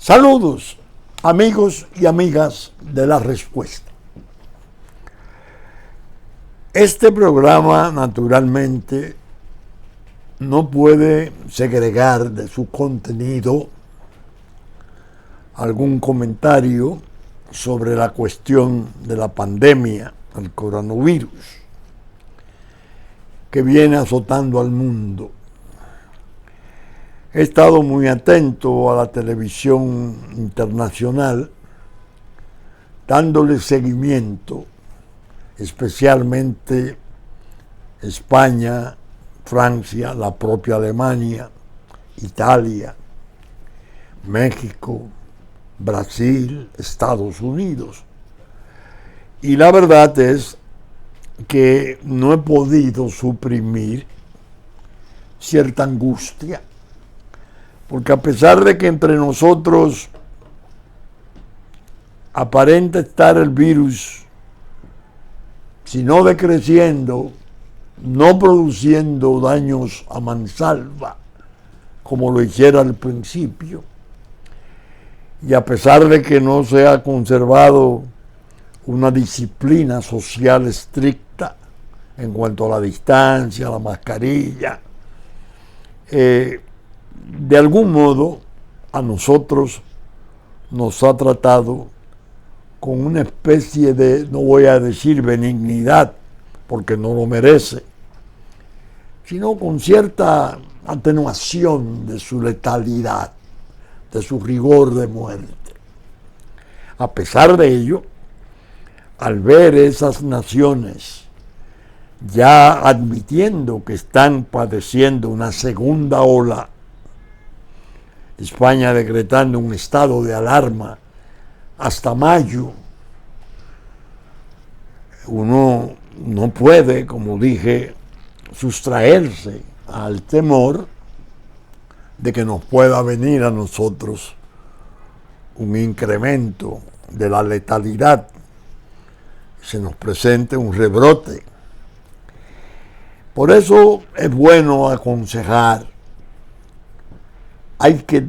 Saludos, amigos y amigas de La Respuesta. Este programa, naturalmente, no puede segregar de su contenido algún comentario sobre la cuestión de la pandemia, el coronavirus, que viene azotando al mundo. He estado muy atento a la televisión internacional, dándole seguimiento, especialmente España, Francia, la propia Alemania, Italia, México, Brasil, Estados Unidos. Y la verdad es que no he podido suprimir cierta angustia, porque a pesar de que entre nosotros aparenta estar el virus, si no decreciendo, no produciendo daños a mansalva, como lo hiciera al principio, y a pesar de que no se ha conservado una disciplina social estricta en cuanto a la distancia, la mascarilla, de algún modo a nosotros nos ha tratado con una especie de, no voy a decir benignidad, porque no lo merece, sino con cierta atenuación de su letalidad, de su rigor de muerte. A pesar de ello, al ver esas naciones ya admitiendo que están padeciendo una segunda ola, España decretando un estado de alarma hasta mayo, uno no puede, como dije, sustraerse al temor de que nos pueda venir a nosotros un incremento de la letalidad, se nos presente un rebrote. Por eso es bueno aconsejar, hay que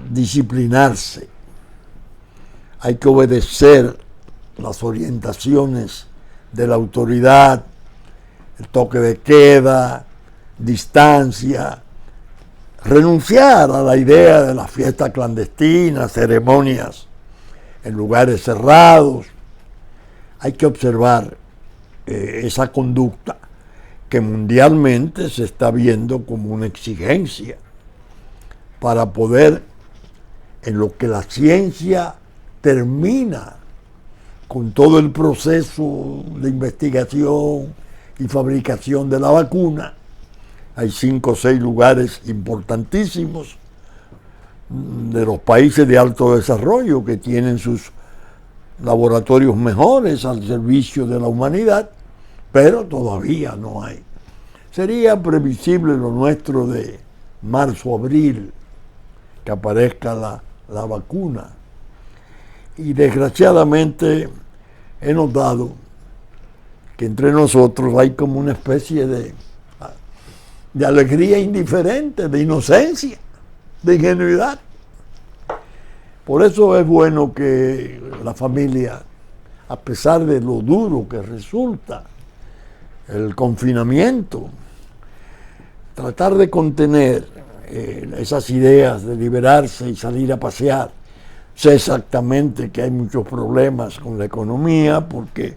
disciplinarse, hay que obedecer las orientaciones de la autoridad, el toque de queda, distancia, renunciar a la idea de las fiestas clandestinas, ceremonias en lugares cerrados. Hay que observar esa conducta que mundialmente se está viendo como una exigencia para poder, en lo que la ciencia termina con todo el proceso de investigación y fabricación de la vacuna. Hay 5 o 6 lugares importantísimos de los países de alto desarrollo que tienen sus laboratorios mejores al servicio de la humanidad, pero todavía no hay. Sería previsible lo nuestro de marzo, abril, que aparezca la vacuna. Y desgraciadamente he notado que entre nosotros hay como una especie de alegría indiferente, de inocencia, de ingenuidad. Por eso es bueno que la familia, a pesar de lo duro que resulta el confinamiento, tratar de contener esas ideas de liberarse y salir a pasear. Sé exactamente que hay muchos problemas con la economía, porque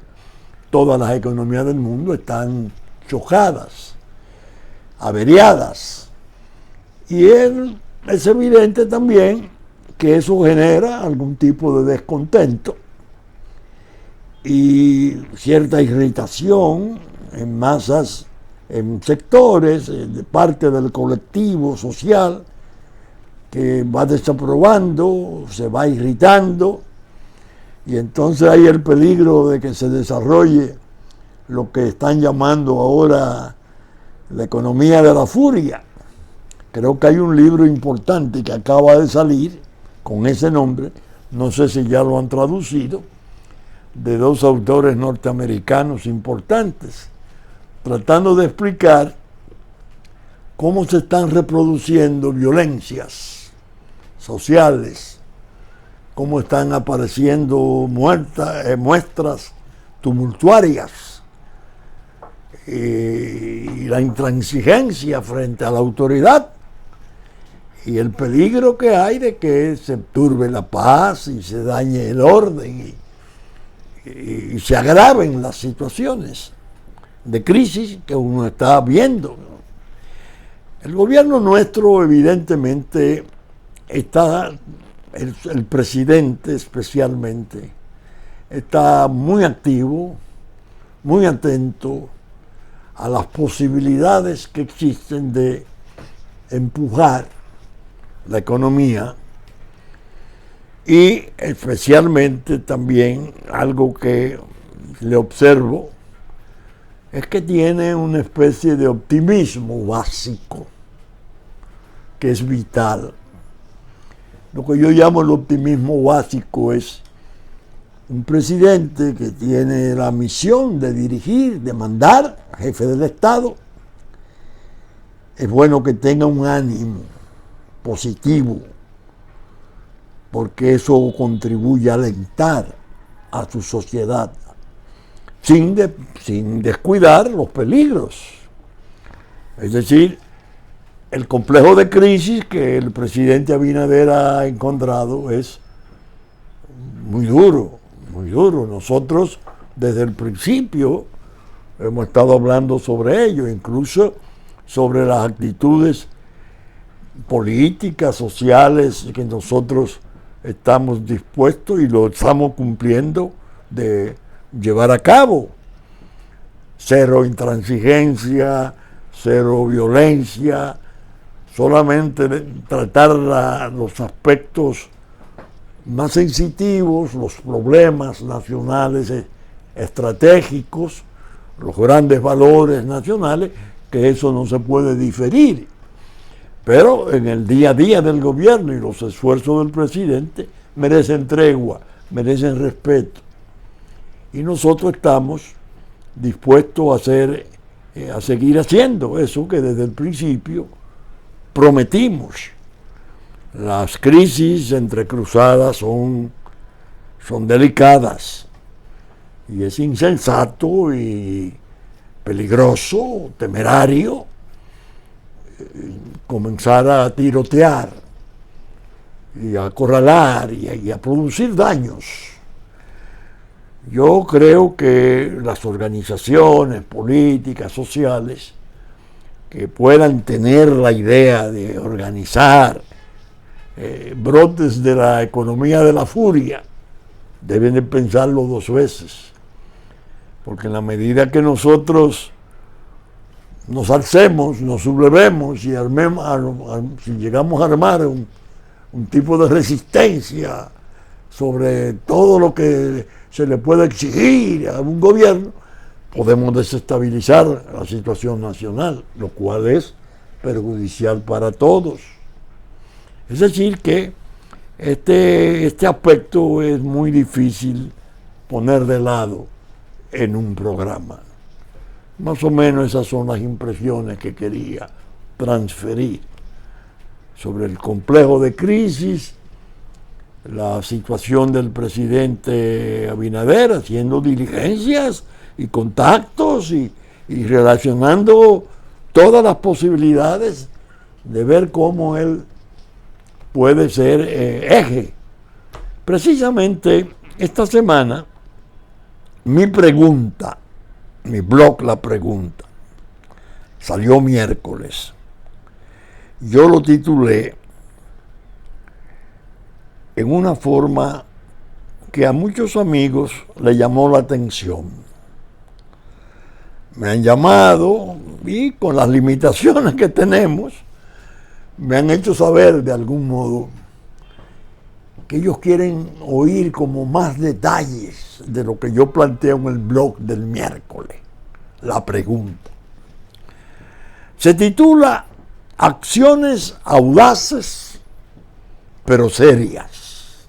todas las economías del mundo están chocadas, averiadas. Y es evidente también que eso genera algún tipo de descontento y cierta irritación en masas, en sectores, de parte del colectivo social, que va desaprobando, se va irritando, y entonces hay el peligro de que se desarrolle lo que están llamando ahora la economía de la furia. Creo que hay un libro importante que acaba de salir con ese nombre, no sé si ya lo han traducido, de 2 autores norteamericanos importantes, tratando de explicar cómo se están reproduciendo violencias sociales, cómo están apareciendo muestras tumultuarias y la intransigencia frente a la autoridad y el peligro que hay de que se turbe la paz y se dañe el orden y se agraven las situaciones de crisis que uno está viendo. El gobierno nuestro evidentemente está, el presidente especialmente, está muy activo, muy atento a las posibilidades que existen de empujar la economía y especialmente también algo que le observo es que tiene una especie de optimismo básico que es vital. Lo que yo llamo el optimismo básico es un presidente que tiene la misión de dirigir, de mandar, jefe del Estado. Es bueno que tenga un ánimo positivo, porque eso contribuye a alentar a su sociedad, sin descuidar los peligros. Es decir, el complejo de crisis que el presidente Abinader ha encontrado es muy duro, muy duro. Nosotros desde el principio hemos estado hablando sobre ello, incluso sobre las actitudes políticas, sociales que nosotros estamos dispuestos y lo estamos cumpliendo de llevar a cabo. Cero intransigencia, cero violencia, solamente tratar los aspectos más sensitivos, los problemas nacionales estratégicos, los grandes valores nacionales, que eso no se puede diferir. Pero en el día a día del gobierno y los esfuerzos del presidente merecen tregua, merecen respeto. Y nosotros estamos dispuestos a seguir haciendo eso que desde el principio prometimos. Las crisis entrecruzadas son delicadas y es insensato y peligroso, temerario, comenzar a tirotear y a acorralar y a producir daños. Yo creo que las organizaciones políticas, sociales, que puedan tener la idea de organizar brotes de la economía de la furia, deben de pensarlo dos veces, porque en la medida que nosotros nos alcemos, nos sublevemos y si llegamos a armar un tipo de resistencia sobre todo lo que se le puede exigir a un gobierno, podemos desestabilizar la situación nacional, lo cual es perjudicial para todos. Es decir que este aspecto es muy difícil poner de lado en un programa. Más o menos esas son las impresiones que quería transferir sobre el complejo de crisis, la situación del presidente Abinader haciendo diligencias y contactos y relacionando todas las posibilidades de ver cómo él puede ser eje. Precisamente esta semana mi blog La Pregunta, salió miércoles. Yo lo titulé en una forma que a muchos amigos le llamó la atención. Me han llamado y con las limitaciones que tenemos, me han hecho saber de algún modo que ellos quieren oír como más detalles de lo que yo planteo en el blog del miércoles, La Pregunta. Se titula Acciones audaces pero serias.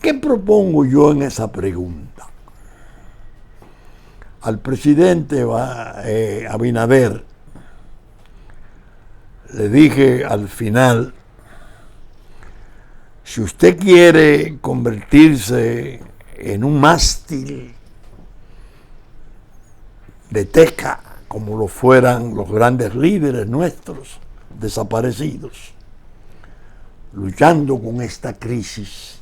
¿Qué propongo yo en esa pregunta? Al presidente Abinader le dije al final, si usted quiere convertirse en un mástil de teca, como lo fueran los grandes líderes nuestros desaparecidos, luchando con esta crisis,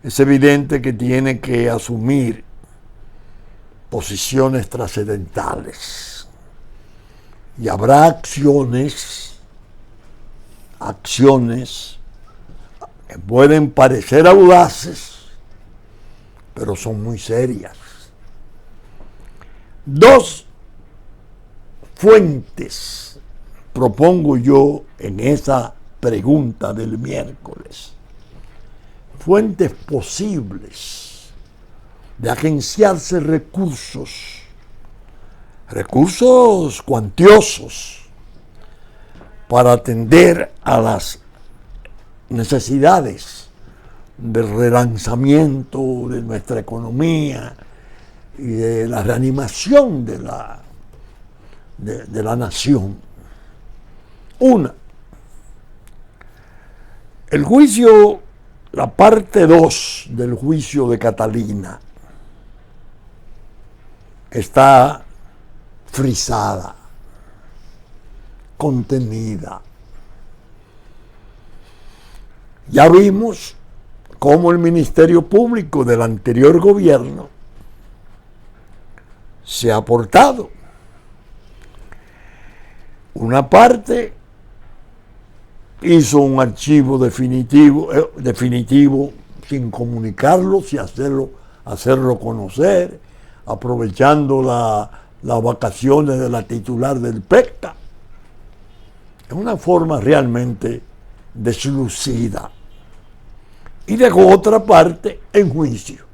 es evidente que tiene que asumir posiciones trascendentales. Y habrá acciones que pueden parecer audaces, pero son muy serias. Dos fuentes propongo yo en esa pregunta del miércoles. Fuentes posibles de agenciarse recursos cuantiosos para atender a las necesidades del relanzamiento de nuestra economía y de la reanimación de la nación. Una, el juicio, la parte 2 del juicio de Catalina está frisada, contenida. Ya vimos cómo el Ministerio Público del anterior gobierno se ha portado. Una parte hizo un archivo definitivo sin comunicarlo, sin hacerlo conocer, aprovechando las vacaciones de la titular del PECTA. Es una forma realmente deslucida. Y dejó otra parte en juicio.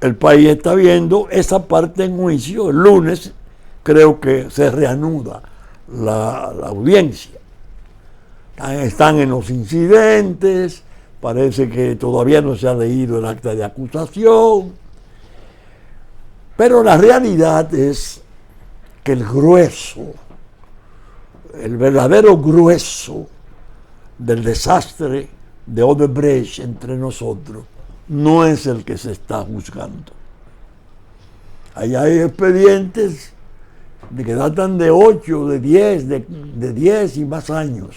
El país está viendo esa parte en juicio. El lunes creo que se reanuda la audiencia. Están en los incidentes, parece que todavía no se ha leído el acta de acusación, pero la realidad es que el verdadero grueso del desastre de Odebrecht entre nosotros no es el que se está juzgando. Ahí hay expedientes que datan de 8, de 10 y más años,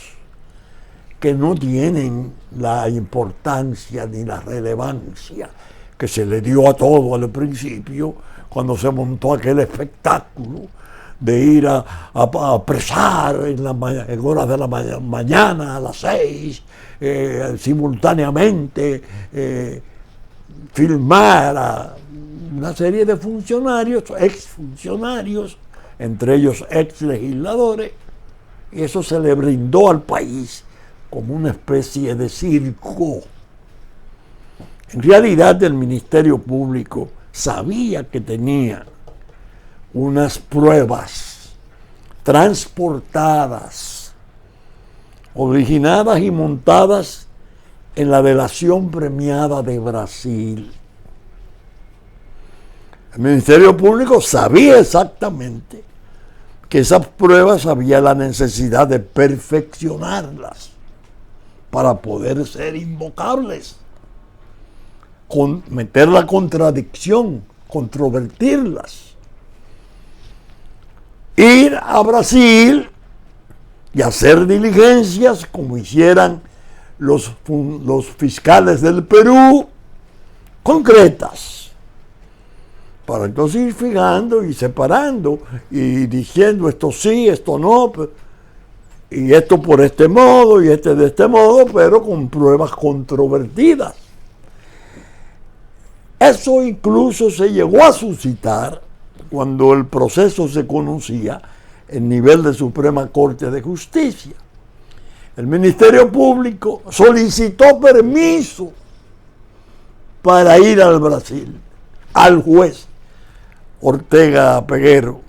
que no tienen la importancia ni la relevancia que se le dio a todo al principio cuando se montó aquel espectáculo de ir a apresar en horas de la mañana a las 6, simultáneamente filmar a una serie de funcionarios, exfuncionarios, entre ellos exlegisladores, y eso se le brindó al país como una especie de circo. En realidad el Ministerio Público sabía que tenía unas pruebas transportadas, originadas y montadas en la delación premiada de Brasil. El Ministerio Público sabía exactamente que esas pruebas había la necesidad de perfeccionarlas para poder ser invocables, meter la contradicción, controvertirlas. Ir a Brasil y hacer diligencias como hicieran los fiscales del Perú, concretas, para entonces ir fijando y separando y diciendo esto sí, esto no, y esto por este modo y este de este modo, pero con pruebas controvertidas. Eso incluso se llegó a suscitar cuando el proceso se conocía en nivel de Suprema Corte de Justicia. El Ministerio Público solicitó permiso para ir al Brasil, al juez Ortega Peguero,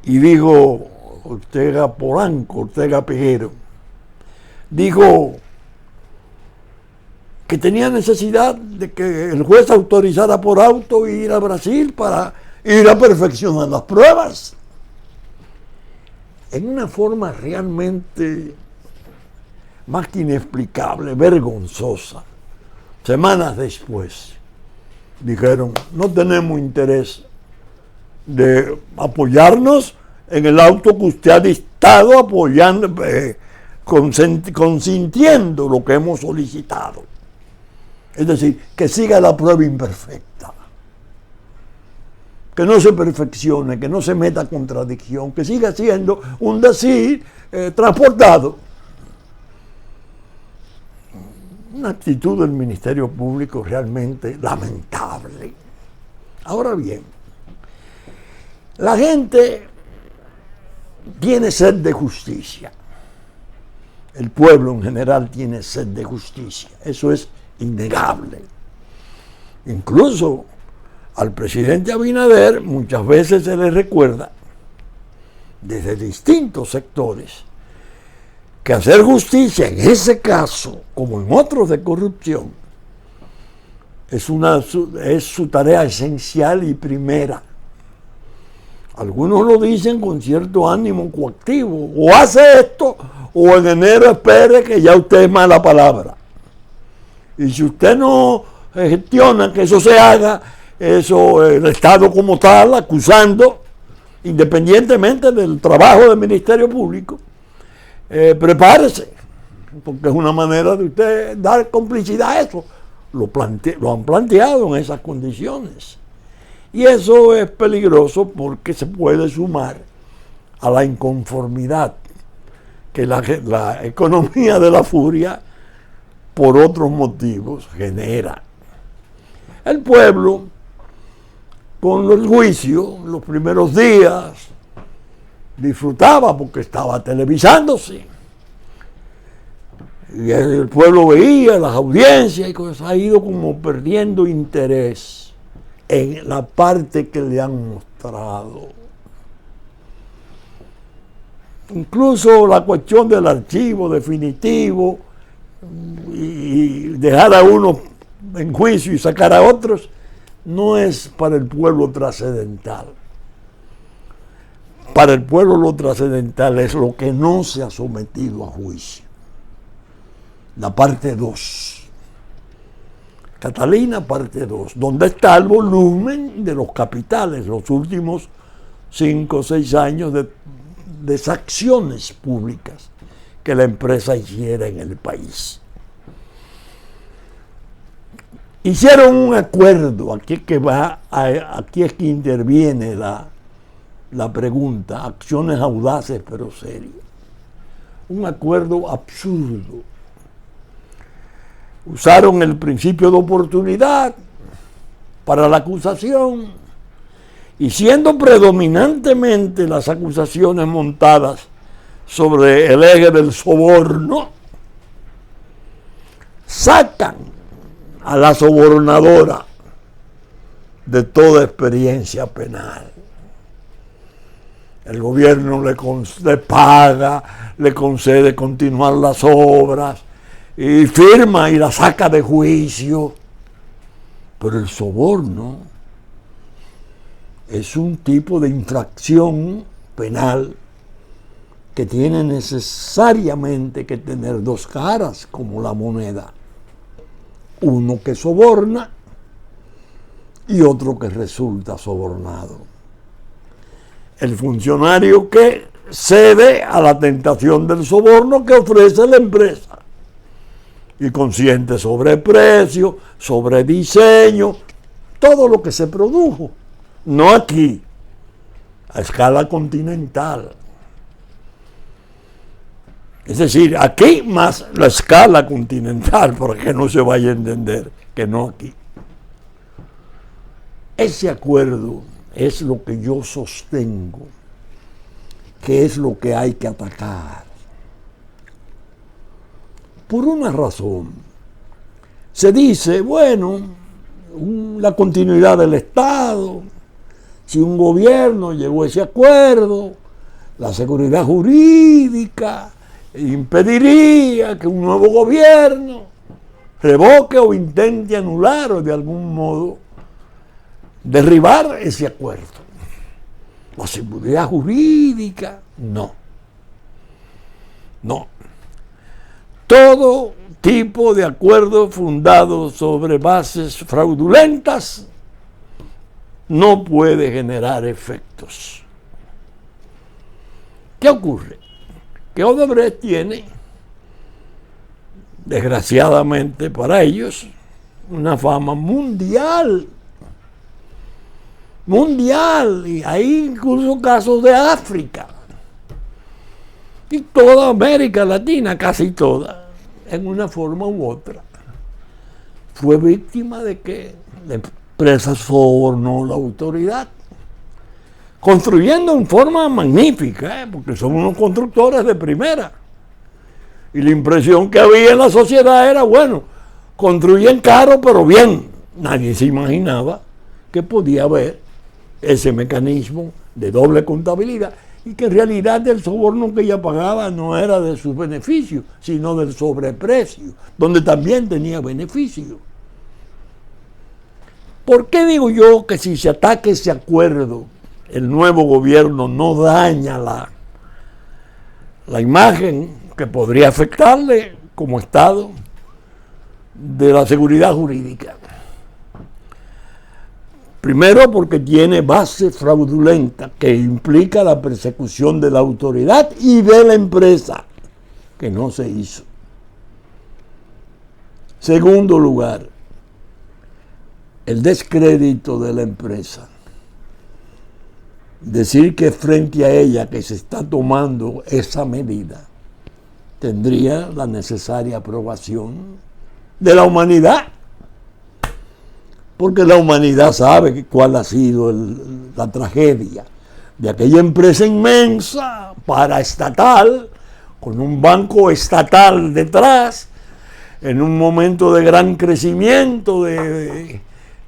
y dijo Ortega Peguero, dijo que tenía necesidad de que el juez autorizara por auto ir a Brasil para ir a perfeccionar las pruebas. en una forma realmente más que inexplicable, vergonzosa. Semanas después dijeron, no tenemos interés de apoyarnos en el auto que usted ha dictado apoyando, consintiendo lo que hemos solicitado. Es decir, que siga la prueba imperfecta, que no se perfeccione, que no se meta contradicción, que siga siendo un decir transportado. Una actitud del Ministerio Público realmente lamentable. Ahora bien, la gente tiene sed de justicia. El pueblo en general tiene sed de justicia. Eso es innegable. Incluso al presidente Abinader muchas veces se le recuerda desde distintos sectores que hacer justicia en ese caso, como en otros de corrupción, es su tarea esencial y primera. Algunos lo dicen con cierto ánimo coactivo, o hace esto, o en enero espere que ya usted es mala palabra. Y si usted no gestiona que eso se haga, eso el Estado como tal, acusando, independientemente del trabajo del Ministerio Público, prepárese, porque es una manera de usted dar complicidad a eso. Lo han planteado en esas condiciones. Y eso es peligroso porque se puede sumar a la inconformidad que la economía de la furia, por otros motivos, genera. El pueblo, con el juicio, los primeros días, disfrutaba porque estaba televisándose. Y el pueblo veía las audiencias y cosas, ha ido como perdiendo interés en la parte que le han mostrado. Incluso la cuestión del archivo definitivo y dejar a uno en juicio y sacar a otros no es para el pueblo trascendental. Para el pueblo lo trascendental es lo que no se ha sometido a juicio. La parte 2. Catalina, parte 2, donde está el volumen de los capitales, los últimos 5 o 6 años de acciones públicas que la empresa hiciera en el país. Hicieron un acuerdo, aquí es que interviene la pregunta, acciones audaces pero serias. Un acuerdo absurdo. Usaron el principio de oportunidad para la acusación y siendo predominantemente las acusaciones montadas sobre el eje del soborno, sacan a la sobornadora de toda experiencia penal. El gobierno le paga, le concede continuar las obras y firma y la saca de juicio. Pero el soborno es un tipo de infracción penal que tiene necesariamente que tener 2 caras como la moneda. Uno que soborna y otro que resulta sobornado. El funcionario que cede a la tentación del soborno que ofrece la empresa y consiente sobre precio, sobre diseño, todo lo que se produjo, no aquí, a escala continental. Es decir, aquí más la escala continental, para que no se vaya a entender que no aquí. Ese acuerdo es lo que yo sostengo, que es lo que hay que atacar. Por una razón. Se dice, bueno, la continuidad del Estado, si un gobierno llegó a ese acuerdo, la seguridad jurídica impediría que un nuevo gobierno revoque o intente anular o de algún modo derribar ese acuerdo. La seguridad jurídica, no. No. Todo tipo de acuerdo fundado sobre bases fraudulentas no puede generar efectos. ¿Qué ocurre? Que Odebrecht tiene, desgraciadamente para ellos, una fama mundial. Mundial. Y hay incluso casos de África. Y toda América Latina, casi toda, en una forma u otra, fue víctima de que la empresa sobornó la autoridad, construyendo en forma magnífica, porque son unos constructores de primera. Y la impresión que había en la sociedad era, bueno, construyen caro, pero bien. Nadie se imaginaba que podía haber ese mecanismo de doble contabilidad y que en realidad el soborno que ella pagaba no era de sus beneficios, sino del sobreprecio, donde también tenía beneficio. ¿Por qué digo yo que si se ataca ese acuerdo, el nuevo gobierno no daña la imagen que podría afectarle como Estado de la seguridad jurídica? Primero, porque tiene base fraudulenta que implica la persecución de la autoridad y de la empresa, que no se hizo. Segundo lugar, el descrédito de la empresa. Decir que frente a ella que se está tomando esa medida tendría la necesaria aprobación de la humanidad, porque la humanidad sabe cuál ha sido la tragedia de aquella empresa inmensa, paraestatal, con un banco estatal detrás, en un momento de gran crecimiento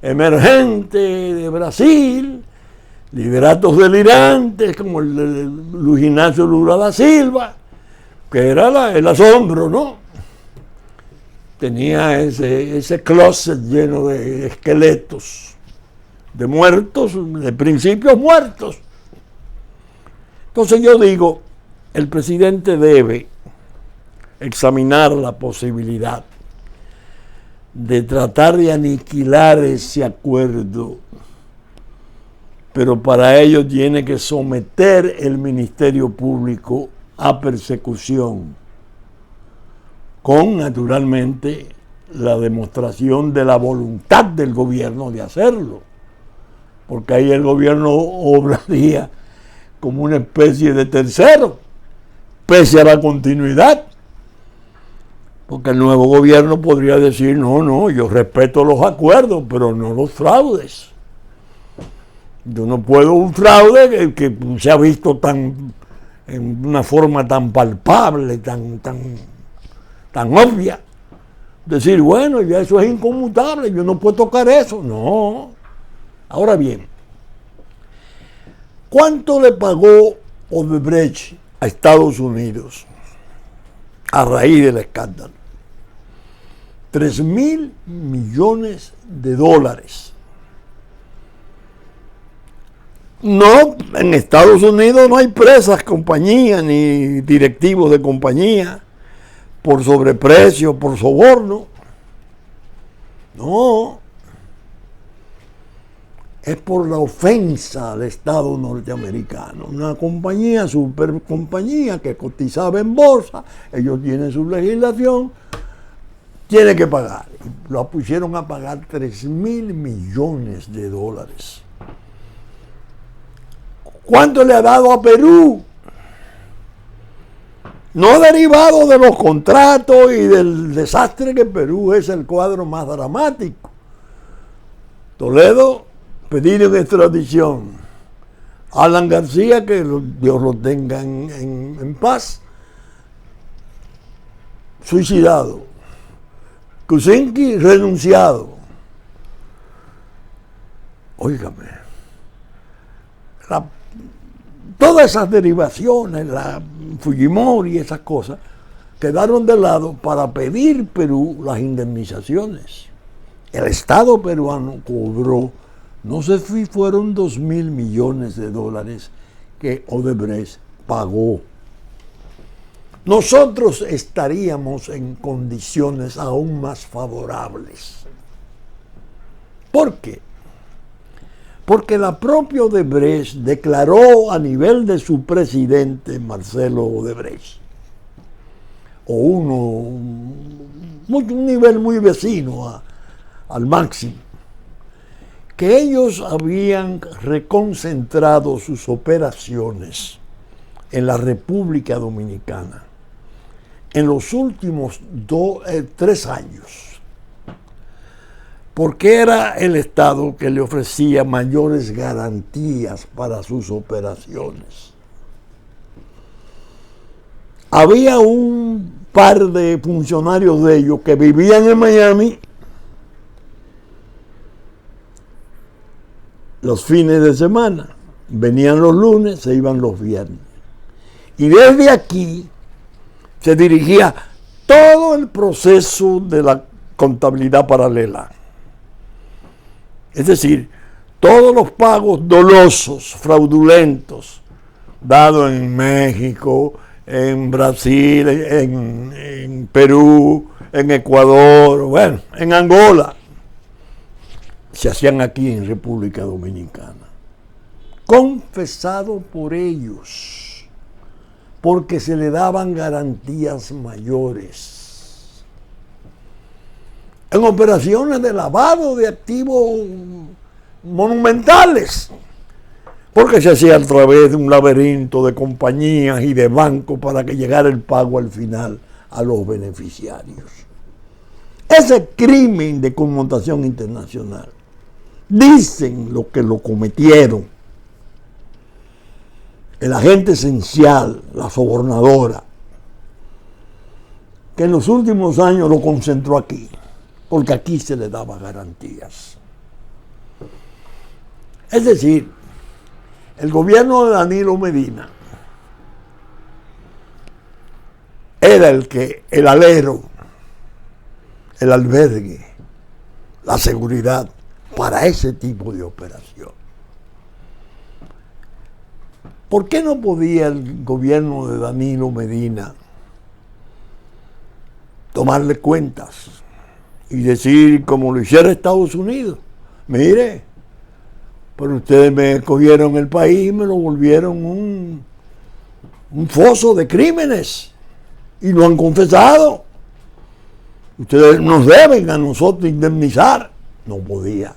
emergente de Brasil, lideratos delirantes como el de Luis Ignacio Lula da Silva, que era el asombro, ¿no? Tenía ese closet lleno de esqueletos, de muertos, de principios muertos. Entonces yo digo, el presidente debe examinar la posibilidad de tratar de aniquilar ese acuerdo, pero para ello tiene que someter el Ministerio Público a persecución, con naturalmente la demostración de la voluntad del gobierno de hacerlo, porque ahí el gobierno obraría como una especie de tercero, pese a la continuidad, porque el nuevo gobierno podría decir, no, yo respeto los acuerdos, pero no los fraudes. Yo no puedo un fraude que se ha visto en una forma tan palpable, tan obvia, decir, bueno, ya eso es inconmutable, yo no puedo tocar eso. No. Ahora bien, ¿cuánto le pagó Odebrecht a Estados Unidos a raíz del escándalo? $3,000 millones. No, en Estados Unidos no hay presas, compañías, ni directivos de compañía por sobreprecio, por soborno. No. Es por la ofensa al Estado norteamericano. Una compañía, supercompañía que cotizaba en bolsa, ellos tienen su legislación, tiene que pagar. Lo pusieron a pagar $3,000 millones. ¿Cuánto le ha dado a Perú? No derivado de los contratos y del desastre que Perú es el cuadro más dramático. Toledo, pedido en extradición. Alan García, que Dios lo tenga en paz, suicidado. Kuczynski, renunciado. Óigame, todas esas derivaciones, la Fujimori y esas cosas, quedaron de lado para pedir Perú las indemnizaciones. El Estado peruano cobró, no sé si fueron $2,000 millones que Odebrecht pagó. nosotros estaríamos en condiciones aún más favorables. ¿Por qué? Porque la propia Odebrecht declaró a nivel de su presidente, Marcelo Odebrecht, o un nivel muy vecino al máximo, que ellos habían reconcentrado sus operaciones en la República Dominicana en los últimos 3 años, porque era el Estado que le ofrecía mayores garantías para sus operaciones. Había un par de funcionarios de ellos que vivían en Miami los fines de semana, venían los lunes, se iban los viernes. Y desde aquí se dirigía todo el proceso de la contabilidad paralela. Es decir, todos los pagos dolosos, fraudulentos, dados en México, en Brasil, en Perú, en Ecuador, bueno, en Angola, se hacían aquí en República Dominicana, confesado por ellos, porque se le daban garantías mayores. En operaciones de lavado de activos monumentales, porque se hacía a través de un laberinto de compañías y de bancos para que llegara el pago al final a los beneficiarios. Ese crimen de connotación internacional, dicen los que lo cometieron, el agente esencial, la sobornadora, que en los últimos años lo concentró aquí, porque aquí se le daba garantías. Es decir, el gobierno de Danilo Medina era el alero, el albergue, la seguridad para ese tipo de operación. ¿Por qué no podía el gobierno de Danilo Medina tomarle cuentas y decir, como lo hiciera Estados Unidos, mire, pero ustedes me cogieron el país y me lo volvieron un foso de crímenes y lo han confesado? Ustedes nos deben a nosotros indemnizar. No podía.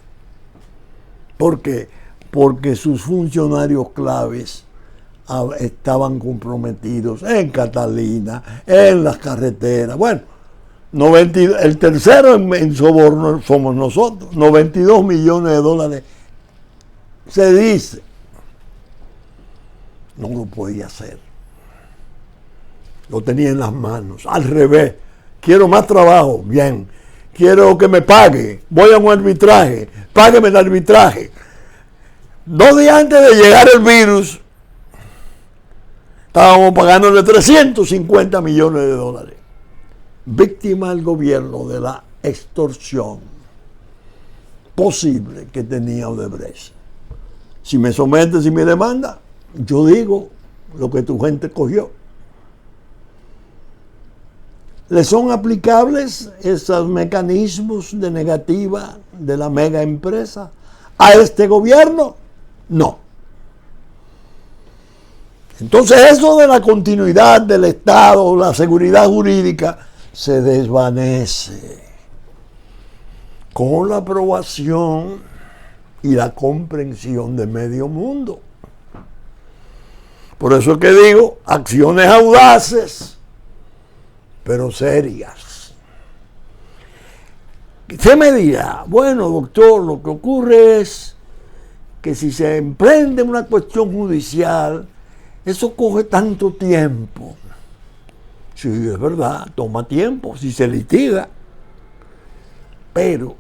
¿Por qué? Porque sus funcionarios claves estaban comprometidos en Catalina, en las carreteras. Bueno, el tercero en soborno somos nosotros. 92 millones de dólares. Se dice. No lo podía hacer. Lo tenía en las manos. Al revés. Quiero más trabajo. Bien. Quiero que me pague. Voy a un arbitraje. Págueme el arbitraje. 2 días antes de llegar el virus, estábamos pagándole 350 millones de dólares. Víctima del gobierno de la extorsión posible que tenía Odebrecht. Si me sometes y me demanda, yo digo lo que tu gente cogió. ¿Le son aplicables esos mecanismos de negativa de la mega empresa a este gobierno? No. Entonces eso de la continuidad del Estado, la seguridad jurídica, se desvanece con la aprobación y la comprensión de medio mundo. Por eso es que digo, acciones audaces, pero serias. Se me dirá, bueno, doctor, lo que ocurre es que si se emprende una cuestión judicial, eso coge tanto tiempo. Sí, es verdad, toma tiempo si se litiga. Pero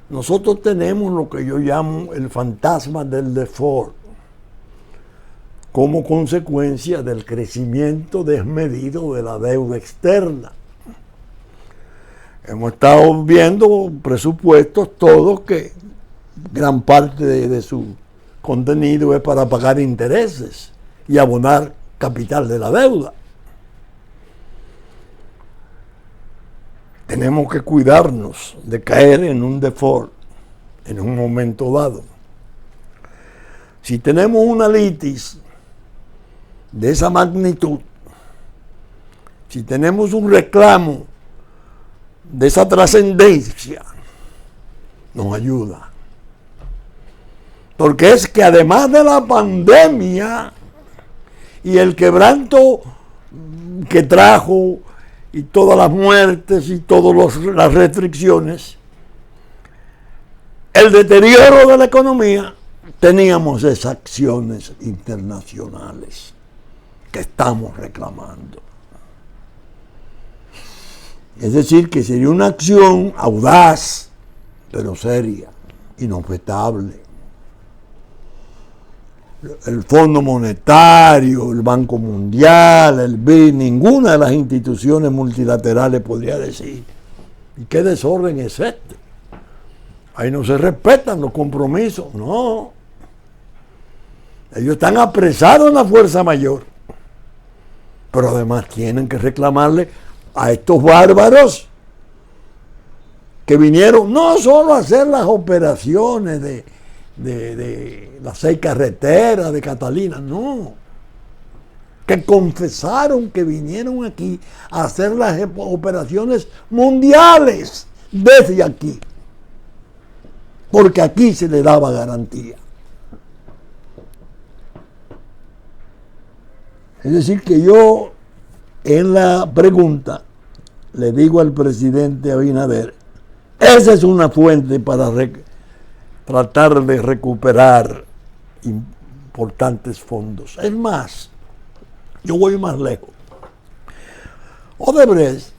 nosotros tenemos lo que yo llamo el fantasma del default, como consecuencia del crecimiento desmedido de la deuda externa. Hemos estado viendo presupuestos todos que gran parte de su contenido es para pagar intereses y abonar capital de la deuda. tenemos que cuidarnos de caer en un default en un momento dado. Si tenemos una litis de esa magnitud, si tenemos un reclamo de esa trascendencia, nos ayuda. Porque es que además de la pandemia y el quebranto que trajo y todas las muertes y todas las restricciones, el deterioro de la economía, teníamos esas acciones internacionales que estamos reclamando. Es decir, que sería una acción audaz, pero seria, inobjetable. El Fondo Monetario, el Banco Mundial, el BID, ninguna de las instituciones multilaterales podría decir, ¿y qué desorden es este? Ahí no se respetan los compromisos, no. Ellos están apresados en la fuerza mayor, pero además tienen que reclamarle a estos bárbaros que vinieron no solo a hacer las operaciones de las 6 carreteras de Catalina, no, que confesaron que vinieron aquí a hacer las operaciones mundiales desde aquí, porque aquí se le daba garantía. Es decir, que yo en la pregunta le digo al presidente Abinader, esa es una fuente para tratar de recuperar importantes fondos. Es más, yo voy más lejos. Odebrecht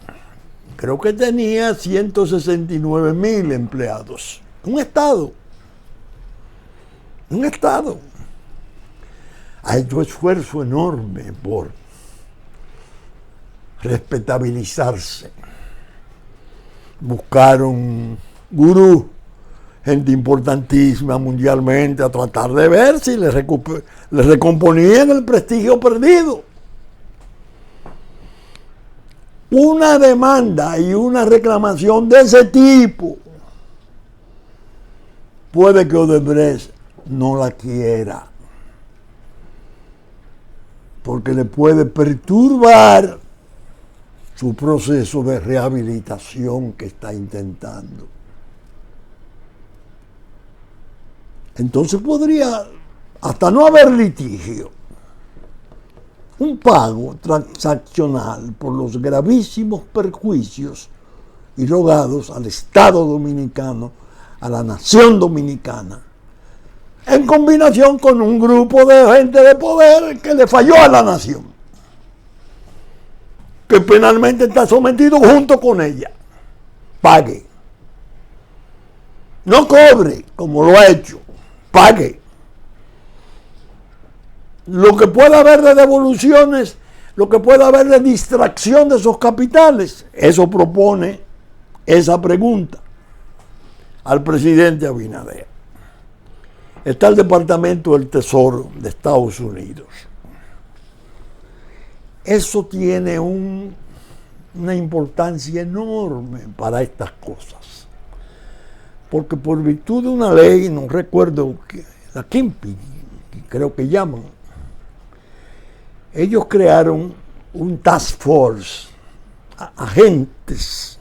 creo que tenía 169,000 empleados. Un Estado ha hecho esfuerzo enorme por respetabilizarse. Buscaron gurú, gente importantísima mundialmente, a tratar de ver si le recomponían el prestigio perdido. Una demanda y una reclamación de ese tipo, puede que Odebrecht no la quiera, porque le puede perturbar su proceso de rehabilitación que está intentando. Entonces podría hasta no haber litigio, un pago transaccional por los gravísimos perjuicios irrogados al Estado dominicano, a la nación dominicana, en combinación con un grupo de gente de poder que le falló a la nación, que penalmente está sometido junto con ella. Pague. No cobre, como lo ha hecho. Pague. Lo que pueda haber de devoluciones, lo que pueda haber de distracción de esos capitales, eso propone esa pregunta al presidente Abinader. Está el Departamento del Tesoro de Estados Unidos. Eso tiene una importancia enorme para estas cosas. Porque por virtud de una ley, no recuerdo, la KIMPI, creo que llaman, ellos crearon un task force, agentes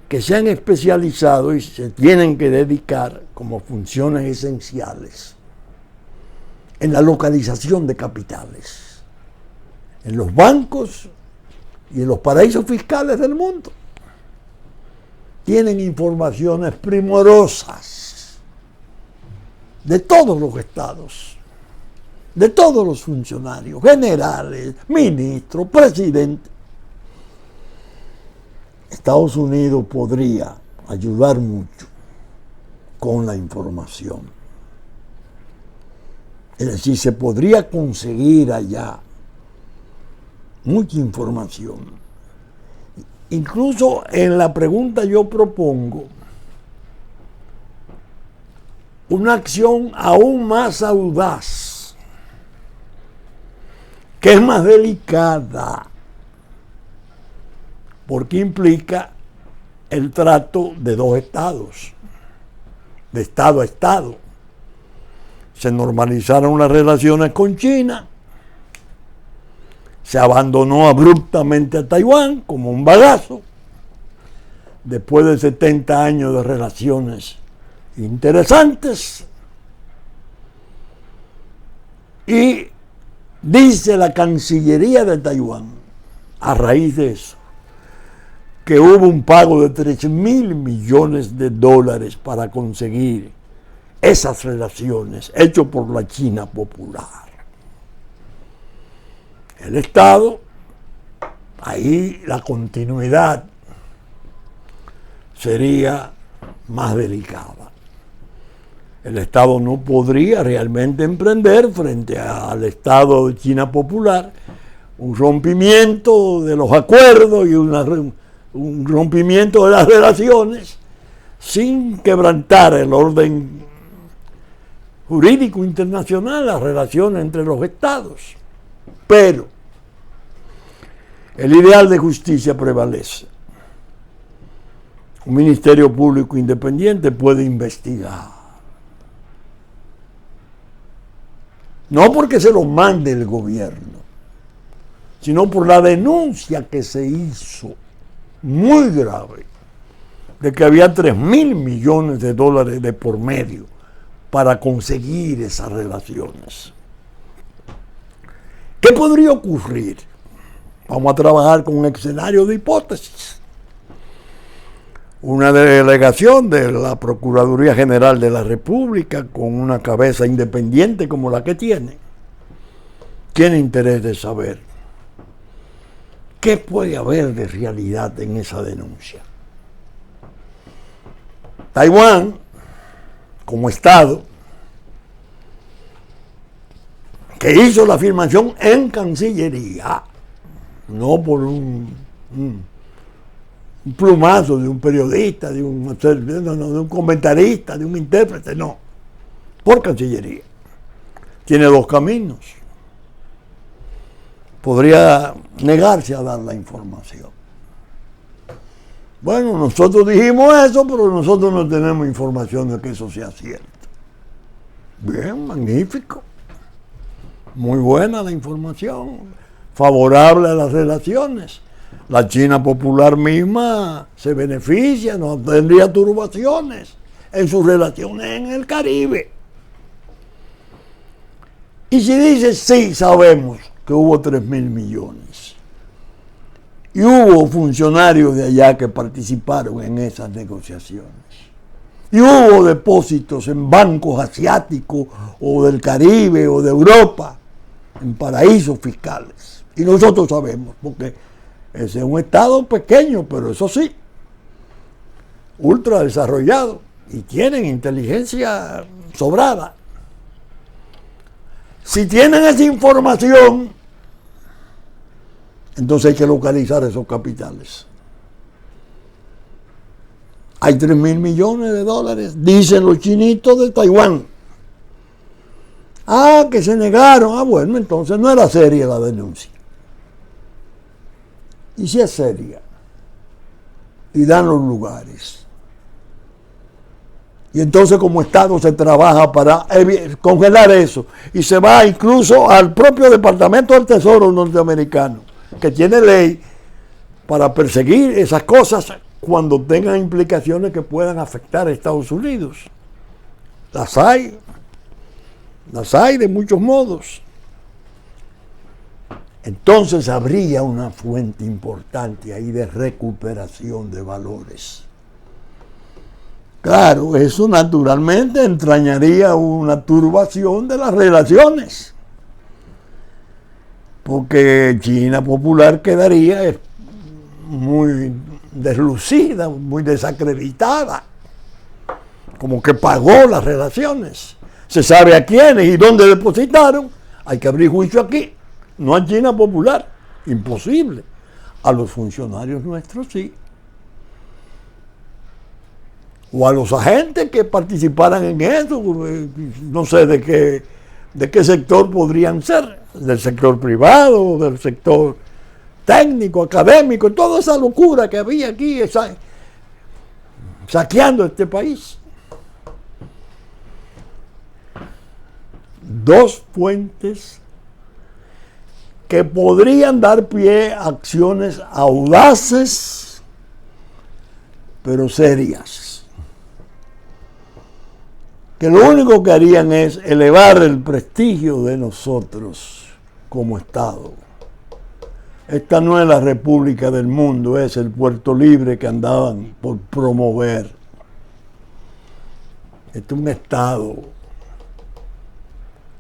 que se han especializado y se tienen que dedicar como funciones esenciales en la localización de capitales, en los bancos y en los paraísos fiscales del mundo. Tienen informaciones primorosas de todos los estados, de todos los funcionarios, generales, ministros, presidentes. Estados Unidos podría ayudar mucho con la información. Es decir, se podría conseguir allá mucha información. Incluso en la pregunta yo propongo una acción aún más audaz, que es más delicada, porque implica el trato de dos estados, de estado a estado. Se normalizaron las relaciones con China, se abandonó abruptamente a Taiwán como un bagazo, después de 70 años de relaciones interesantes. Y dice la Cancillería de Taiwán, a raíz de eso, que hubo un pago de $3,000 millones para conseguir esas relaciones, hecho por la China popular. El Estado, ahí la continuidad sería más delicada. El Estado no podría realmente emprender frente al Estado de China popular un rompimiento de los acuerdos y un rompimiento de las relaciones sin quebrantar el orden jurídico internacional, las relaciones entre los estados. Pero el ideal de justicia prevalece. Un ministerio público independiente puede investigar. No porque se lo mande el gobierno, sino por la denuncia que se hizo, muy grave, de que había $3,000 millones de por medio para conseguir esas relaciones. ¿Qué podría ocurrir? Vamos a trabajar con un escenario de hipótesis. Una delegación de la Procuraduría General de la República, con una cabeza independiente como la que tiene interés de saber qué puede haber de realidad en esa denuncia. Taiwán, como Estado, que hizo la afirmación en Cancillería, no por un plumazo de un periodista, de un comentarista, de un intérprete, no, por Cancillería. Tiene dos caminos. Podría negarse a dar la información. Bueno, nosotros dijimos eso, pero nosotros no tenemos información de que eso sea cierto. Bien, magnífico. Muy buena la información, favorable a las relaciones. La China popular misma se beneficia, no tendría turbaciones en sus relaciones en el Caribe. Y si dice, sí, sabemos que hubo $3,000 millones. Y hubo funcionarios de allá que participaron en esas negociaciones. Y hubo depósitos en bancos asiáticos o del Caribe o de Europa, en paraísos fiscales. Y nosotros sabemos, porque ese es un estado pequeño, pero eso sí, ultra desarrollado, y tienen inteligencia sobrada. Si tienen esa información, entonces hay que localizar esos capitales. Hay $3,000 millones, dicen los chinitos de Taiwán. Ah, que se negaron. Ah, bueno, entonces no era seria la denuncia. Y si es seria, y dan los lugares. Y entonces como Estado se trabaja para congelar eso. Y se va incluso al propio Departamento del Tesoro norteamericano, que tiene ley para perseguir esas cosas cuando tengan implicaciones que puedan afectar a Estados Unidos. Las hay de muchos modos. Entonces habría una fuente importante ahí de recuperación de valores. Claro, eso naturalmente entrañaría una turbación de las relaciones, porque China popular quedaría muy deslucida, muy desacreditada, como que pagó las relaciones. Se sabe a quiénes y dónde depositaron. Hay que abrir juicio aquí, no a China popular, imposible. A los funcionarios nuestros sí, o a los agentes que participaran en eso. No sé de qué sector podrían ser, del sector privado o del sector técnicos, académicos, toda esa locura que había aquí saqueando este país. Dos fuentes que podrían dar pie a acciones audaces, pero serias, que lo único que harían es elevar el prestigio de nosotros como Estado. Esta no es la república del mundo, es el Puerto Libre que andaban por promover. Este es un Estado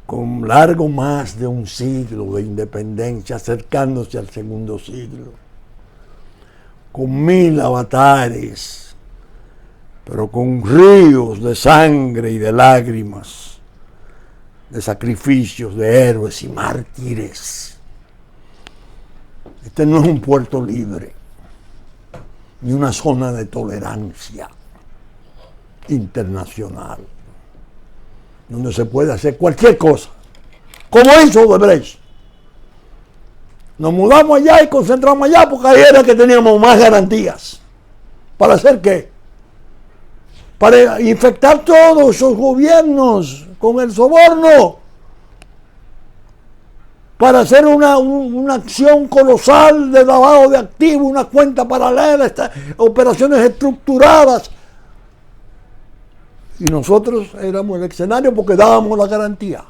con largo más de un siglo de independencia, acercándose al segundo siglo, con 1000 avatares, pero con ríos de sangre y de lágrimas, de sacrificios de héroes y mártires. Este no es un Puerto Libre, ni una zona de tolerancia internacional, donde se puede hacer cualquier cosa, como hizo Odebrecht. Nos mudamos allá y concentramos allá porque ahí era que teníamos más garantías. ¿Para hacer qué? Para infectar todos esos gobiernos con el soborno, para hacer una acción colosal de lavado de activos, una cuenta paralela, operaciones estructuradas. Y nosotros éramos el escenario porque dábamos la garantía.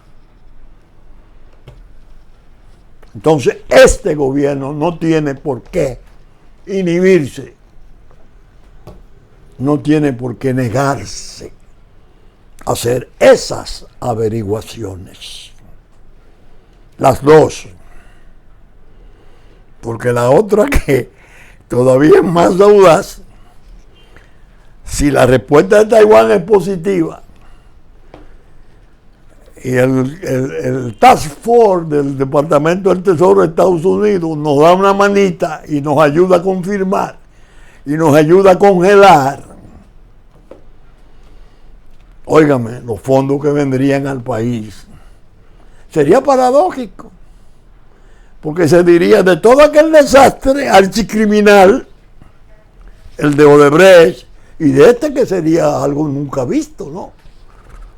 Entonces, este gobierno no tiene por qué inhibirse, no tiene por qué negarse a hacer esas averiguaciones. Las dos. Porque la otra, que todavía es más audaz, si la respuesta de Taiwán es positiva y el Task Force del Departamento del Tesoro de Estados Unidos nos da una manita y nos ayuda a confirmar y nos ayuda a congelar, óigame, los fondos que vendrían al país, sería paradójico, porque se diría de todo aquel desastre archicriminal, el de Odebrecht, y de este que sería algo nunca visto, ¿no?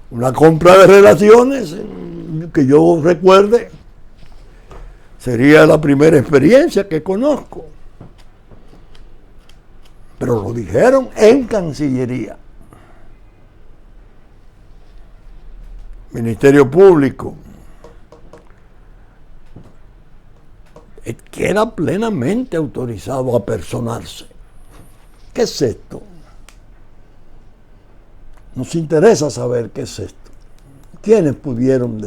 Una compra de relaciones que yo recuerde, sería la primera experiencia que conozco. Pero lo dijeron en Cancillería. Ministerio Público queda plenamente autorizado a personarse. ¿Qué es esto? Nos interesa saber qué es esto. ¿Quiénes pudieron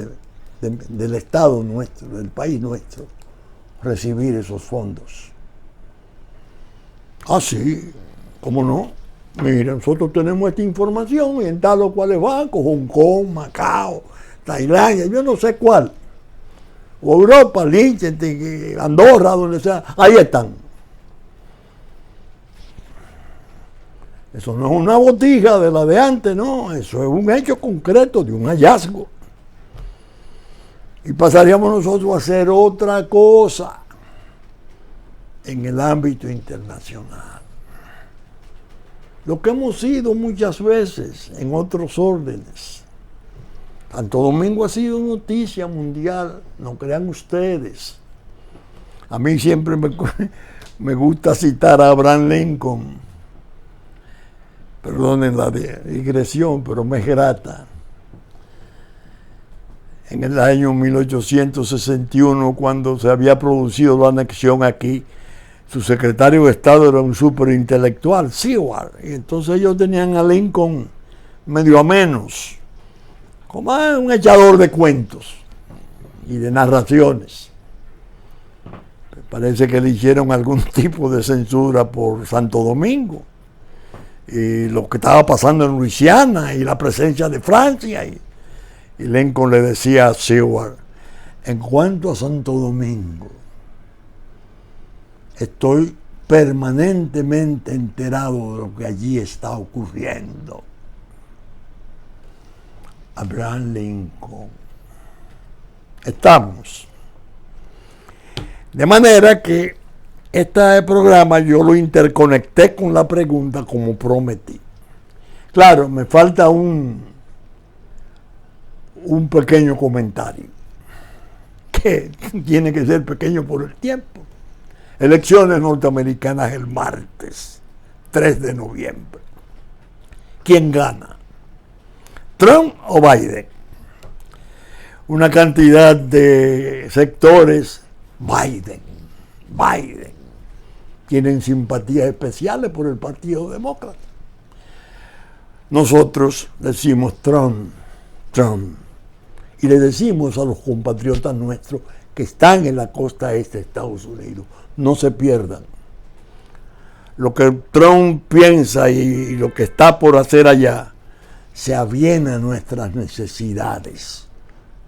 del Estado nuestro, del país nuestro, recibir esos fondos? Ah, sí, ¿cómo no? Mira, nosotros tenemos esta información y en tal o cuales bancos, Hong Kong, Macao, Tailandia, yo no sé cuál, o Europa, Liechtenstein, Andorra, donde sea, ahí están. Eso no es una botija de la de antes, no, eso es un hecho concreto de un hallazgo. Y pasaríamos nosotros a hacer otra cosa en el ámbito internacional. Lo que hemos sido muchas veces en otros órdenes. Santo Domingo ha sido noticia mundial, no crean ustedes. A mí siempre me gusta citar a Abraham Lincoln. Perdonen la digresión, pero me es grata. En el año 1861, cuando se había producido la anexión aquí, su secretario de Estado era un superintelectual, Seward, y entonces ellos tenían a Lincoln medio a menos, como un echador de cuentos y de narraciones. Parece que le hicieron algún tipo de censura por Santo Domingo y lo que estaba pasando en Luisiana y la presencia de Francia, y Lincoln le decía a Seward: en cuanto a Santo Domingo, estoy permanentemente enterado de lo que allí está ocurriendo. Abraham Lincoln. Estamos. De manera que Este programa yo lo interconecté con la pregunta como prometí. Claro, me falta un pequeño comentario, que tiene que ser pequeño por el tiempo. Elecciones norteamericanas el martes 3 de noviembre. ¿Quién gana? ¿Trump o Biden? Una cantidad de sectores, Biden. Tienen simpatías especiales por el Partido Demócrata. Nosotros decimos Trump. Y le decimos a los compatriotas nuestros que están en la costa este de Estados Unidos, no se pierdan. Lo que Trump piensa y lo que está por hacer allá se aviene a nuestras necesidades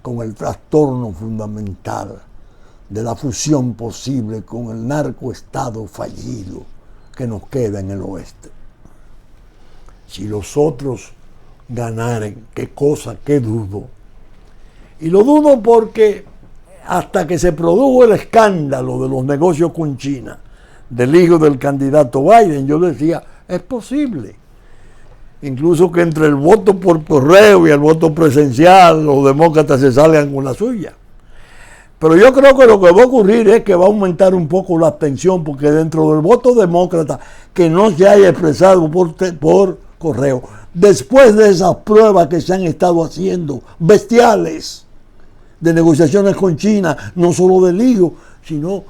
con el trastorno fundamental de la fusión posible con el narcoestado fallido que nos queda en el oeste. Si los otros ganaren, qué cosa, qué dudo. Y lo dudo porque hasta que se produjo el escándalo de los negocios con China, del hijo del candidato Biden, yo decía, es posible. Incluso que entre el voto por correo y el voto presencial, los demócratas se salgan con la suya. Pero yo creo que lo que va a ocurrir es que va a aumentar un poco la abstención, porque dentro del voto demócrata que no se haya expresado por correo, después de esas pruebas que se han estado haciendo, bestiales, de negociaciones con China, no solo del hijo, sino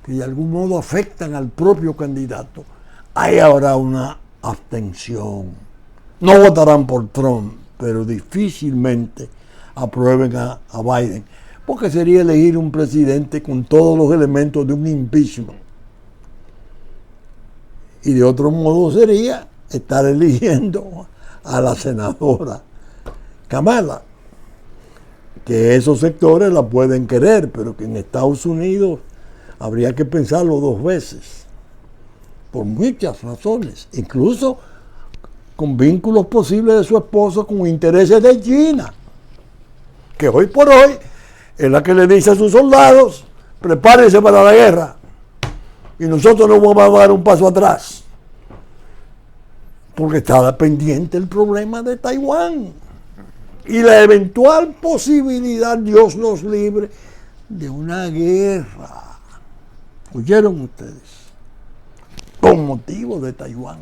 que de algún modo afectan al propio candidato, ahí habrá una abstención. No votarán por Trump, pero difícilmente aprueben a Biden, porque sería elegir un presidente con todos los elementos de un impeachment. Y de otro modo sería estar eligiendo a la senadora Kamala, que esos sectores la pueden querer, pero que en Estados Unidos habría que pensarlo dos veces, por muchas razones, incluso con vínculos posibles de su esposo con intereses de China, que hoy por hoy es la que le dice a sus soldados, prepárense para la guerra, y nosotros no vamos a dar un paso atrás, porque está pendiente el problema de Taiwán y la eventual posibilidad, Dios nos libre, de una guerra. ¿Oyeron ustedes? Con motivo de Taiwán.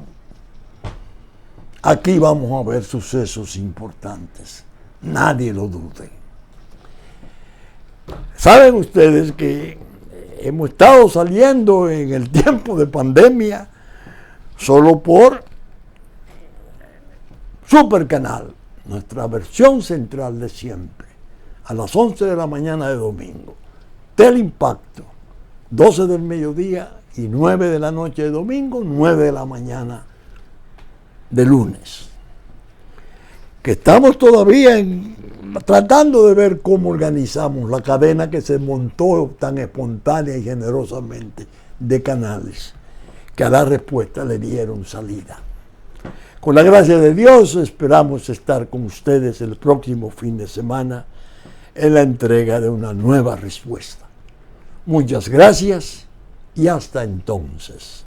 Aquí vamos a ver sucesos importantes, nadie lo dude. Saben ustedes que hemos estado saliendo en el tiempo de pandemia solo por Supercanal, nuestra versión central de siempre, a las 11 de la mañana de domingo. Teleimpacto, 12 del mediodía y 9 de la noche de domingo, 9 de la mañana de lunes. Que estamos todavía tratando de ver cómo organizamos la cadena que se montó tan espontánea y generosamente de canales que a la respuesta le dieron salida. Con la gracia de Dios esperamos estar con ustedes el próximo fin de semana en la entrega de una nueva respuesta. Muchas gracias y hasta entonces.